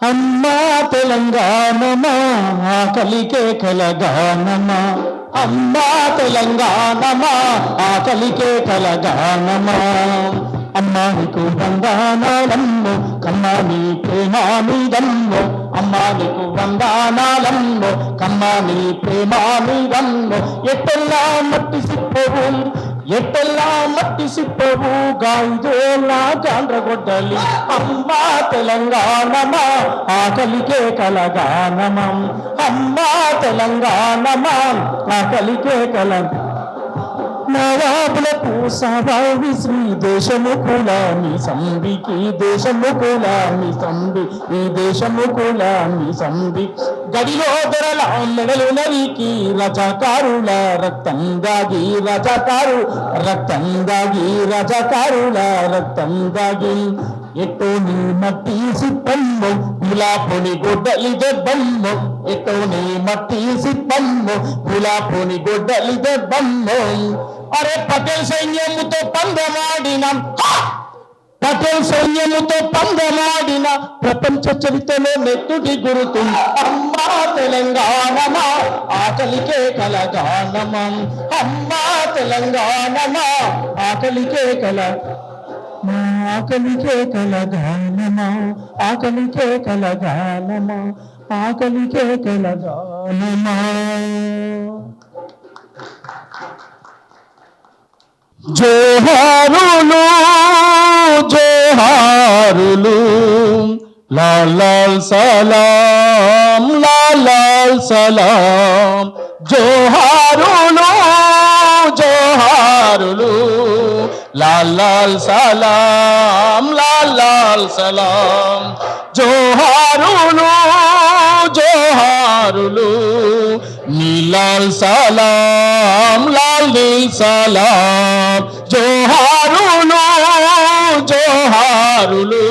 అమ్మా తెలంగాణమా ఆకలికే కలగానమా, అమ్మా తెలంగాణమా ఆకలికే కలగానమా. అమ్మా నీకు వందనాలమ్మో కమ్మా నీ ప్రేమ మీదమ్మో, అమ్మా నీకు వందనాలమ్మో కమ్మా నీ ప్రేమ మీదమ్మో. ఎట్టెల్లా మట్టి సిప్పవు ఎట్టెల్లా మట్టి సిప్పవు గాంధోలా గాండ్రగొడ్డలి. అమ్మా తెలంగాణమా ఆకలికే కలగానమా, అమ్మా తెలంగాణమా ఆకలికే కల. నవాబులకు సవావి శ్రీ దేశము కులామి సంబికి, దేశము కులామి సంబి, ఈ దేశము కులామి సంబి. గడిలో దొరల మెడలు నరికి రజాకారుల రక్తం దాగి, రజాకారు రక్తం దాగి, రజాకారుల రక్తం దాగి. ఎట్టో నీ మట్టి సిప్పమ్మో గులాపుని గొడ్డలి దెబ్బమ్మో, ఎట్టో నీ మట్టి సిప్పమ్మో గులాపుని గొడ్డలి దెబ్బమ్మో. అరే పటేల్ సైన్యముతో పందెమాడిన, పటేల్ సైన్యముతో పందెమాడిన ప్రపంచ చరిత్రలో నెత్తుడి గురుతు. అమ్మా తెలంగాణమా ఆకలికే కలగానమా, అమ్మా తెలంగాణమా ఆకలికే కల, ఆకలికే కలగానమా, ఆకలికే కలగానమా, ఆకలికే కలగానమా. జోహారులు జోహారులు లాల్ లాల్ సలాం, లాల్ లాల్ సలాం. జోహారులు జోహారులు లాల్ లాల్ సలాం, లాల్ లాల్ సలాం. జోహారులు జోహారులు నీలాల్ సలాం, లాల్ నీల్ సలాం. జోహారులు జోహారులు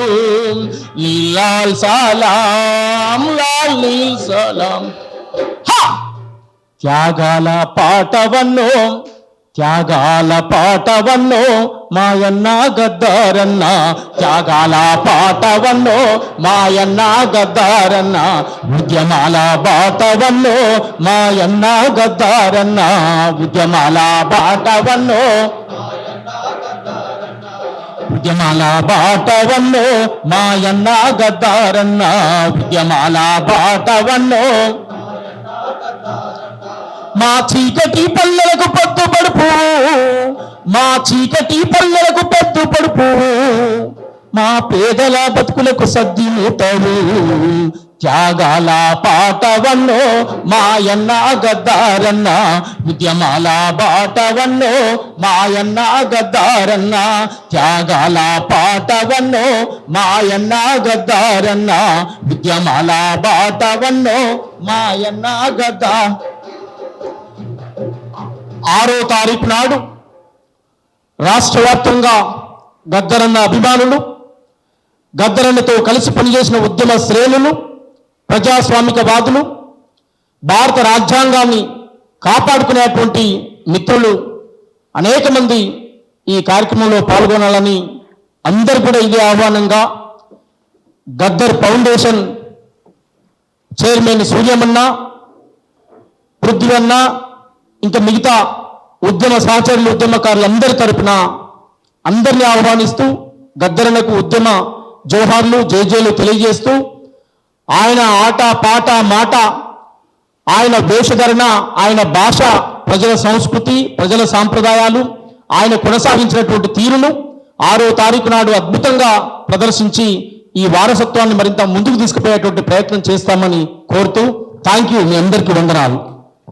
నీలాల్ సలాం, లాల్ నీల్ సలాం. త్యాగాల పాటవన్నో త్యాగాల పాటవన్నో మాయన్న గద్దారన్న, త్యాగాల పాటవన్నో మాయన్న గద్దారన్న. ఉద్యమాల బాటవన్నో మాయన్న గద్దారన్న, ఉద్యమాల బాటవన్నో ఉద్యమాల బాటవన్నో మాయన్న గద్దారన్న, ఉద్యమాల బాటవన్నో. మా చీకటి పల్లెలకు పొద్దు పడుపు, మా చీకటి పల్లెలకు పొద్దు పడుపు, మా పేదల బతుకులకు సద్ది మూతలు. త్యాగాల పాటవన్నో మాయన్న గద్దారన్న, ఉద్యమాల బాటవన్నో మాయన్న గద్దారన్న. త్యాగాల పాటవన్నో మాయన్న గద్దారన్న, ఉద్యమాల బాటవన్నో మాయన్న గద్దా. 6వ తారీఖు నాడు రాష్ట్ర వ్యాప్తంగా గద్దరన్న అభిమానులు, గద్దరన్నతో కలిసి పనిచేసిన ఉద్యమ శ్రేణులు, ప్రజాస్వామికవాదులు, భారత రాజ్యాంగాన్ని కాపాడుకునేటువంటి మిత్రులు అనేక మంది ఈ కార్యక్రమంలో పాల్గొనాలని అందరూ కూడా ఇదే ఆహ్వానంగా గద్దర్ ఫౌండేషన్ చైర్మన్ సూర్యమన్న, పృథ్వన్న, ఇంకా మిగతా ఉద్యమ సహచరులు ఉద్యమకారులు అందరి తరపున అందరినీ ఆహ్వానిస్తూ గద్దరన్నకు ఉద్యమ జోహార్లు జయజయలు తెలియజేస్తూ, ఆయన ఆట పాట మాట, ఆయన వేషధరణ, ఆయన భాష, ప్రజల సంస్కృతి, ప్రజల సాంప్రదాయాలు, ఆయన కొనసాగించినటువంటి తీరును 6వ తారీఖు నాడు అద్భుతంగా ప్రదర్శించి ఈ వారసత్వాన్ని మరింత ముందుకు తీసుకుపోయేటువంటి ప్రయత్నం చేస్తామని కోరుతూ థ్యాంక్ యూ. మీ అందరికీ వందనాలు.